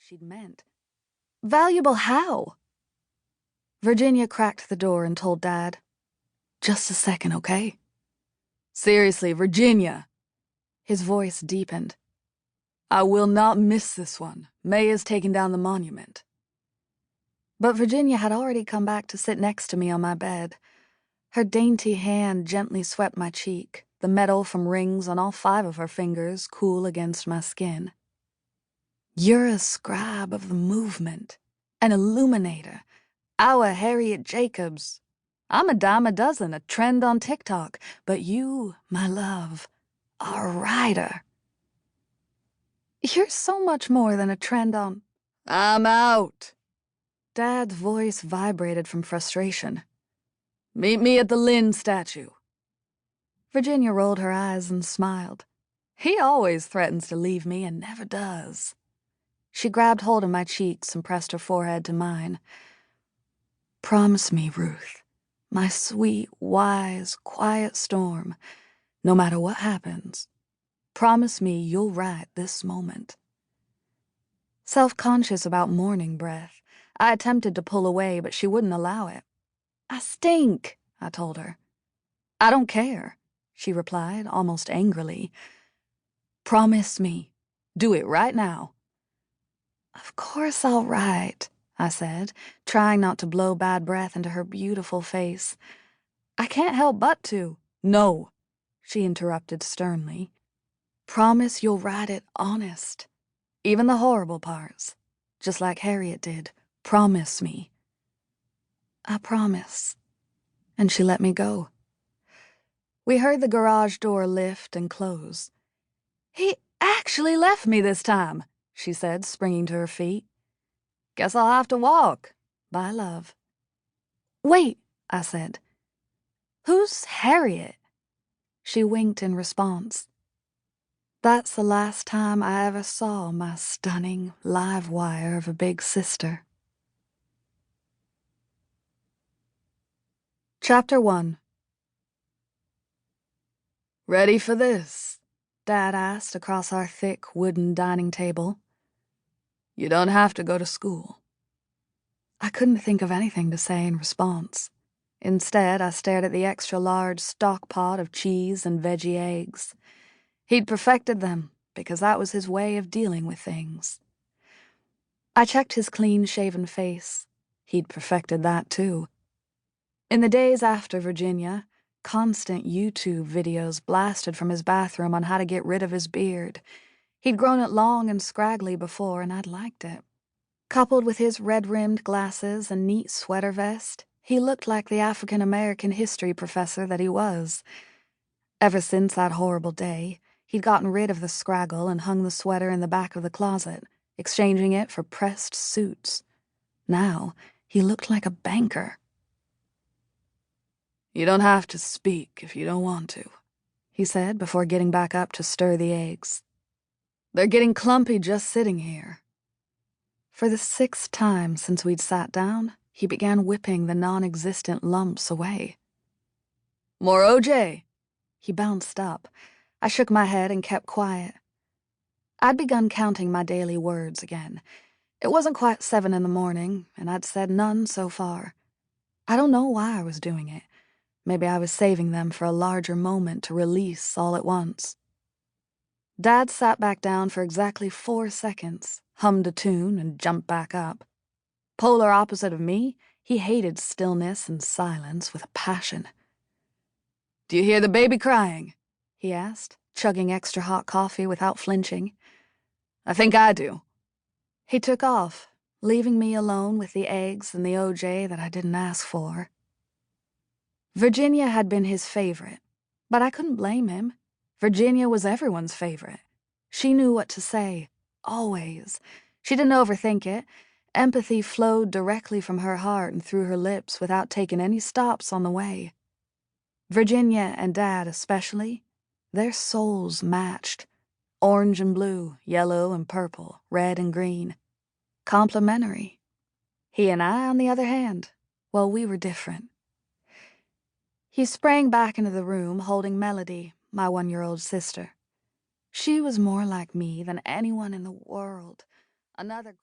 she'd meant. Valuable how? Virginia cracked the door and told Dad, "Just a second, okay?" "Seriously, Virginia." His voice deepened. "I will not miss this one. May has taken down the monument." But Virginia had already come back to sit next to me on my bed. Her dainty hand gently swept my cheek, the metal from rings on all 5 of her fingers cool against my skin. "You're a scribe of the movement, an illuminator, our Harriet Jacobs. I'm a dime a dozen, a trend on TikTok, but you, my love, are a writer. You're so much more than a trend on—" "I'm out." Dad's voice vibrated from frustration. "Meet me at the Lynn statue." Virginia rolled her eyes and smiled. He always threatens to leave me and never does. She grabbed hold of my cheeks and pressed her forehead to mine. "Promise me, Ruth, my sweet, wise, quiet storm, no matter what happens, promise me you'll write this moment." Self-conscious about morning breath, I attempted to pull away, but she wouldn't allow it. "I stink," I told her. "I don't care," she replied, almost angrily. "Promise me. Do it right now." "Of course I'll write," I said, trying not to blow bad breath into her beautiful face. "I can't help but to." "No," she interrupted sternly. "Promise you'll write it honest. Even the horrible parts. Just like Harriet did. Promise me." "I promise." And she let me go. We heard the garage door lift and close. "He actually left me this time," she said, springing to her feet. "Guess I'll have to walk. Bye, love." "Wait," I said. "Who's Harriet?" She winked in response. That's the last time I ever saw my stunning live wire of a big sister. Chapter 1. "Ready for this?" Dad asked across our thick wooden dining table. "You don't have to go to school." I couldn't think of anything to say in response. Instead, I stared at the extra-large stock pot of cheese and veggie eggs. He'd perfected them, because that was his way of dealing with things. I checked his clean-shaven face. He'd perfected that, too. In the days after Virginia, constant YouTube videos blasted from his bathroom on how to get rid of his beard. He'd grown it long and scraggly before, and I'd liked it. Coupled with his red-rimmed glasses and neat sweater vest, he looked like the African-American history professor that he was. Ever since that horrible day, he'd gotten rid of the scraggle and hung the sweater in the back of the closet, exchanging it for pressed suits. Now, he looked like a banker. "You don't have to speak if you don't want to," he said before getting back up to stir the eggs. "They're getting clumpy just sitting here." For the 6th time since we'd sat down, he began whipping the non-existent lumps away. "More OJ?" He bounced up. I shook my head and kept quiet. I'd begun counting my daily words again. It wasn't quite 7 in the morning, and I'd said none so far. I don't know why I was doing it. Maybe I was saving them for a larger moment to release all at once. Dad sat back down for exactly 4 seconds, hummed a tune, and jumped back up. Polar opposite of me, he hated stillness and silence with a passion. "Do you hear the baby crying?" he asked, chugging extra hot coffee without flinching. "I think I do." He took off, leaving me alone with the eggs and the OJ that I didn't ask for. Virginia had been his favorite, but I couldn't blame him. Virginia was everyone's favorite. She knew what to say, always. She didn't overthink it. Empathy flowed directly from her heart and through her lips without taking any stops on the way. Virginia and Dad especially, their souls matched. Orange and blue, yellow and purple, red and green. Complementary. He and I, on the other hand, well, we were different. He sprang back into the room holding Melody, my 1-year-old sister. She was more like me than anyone in the world. Another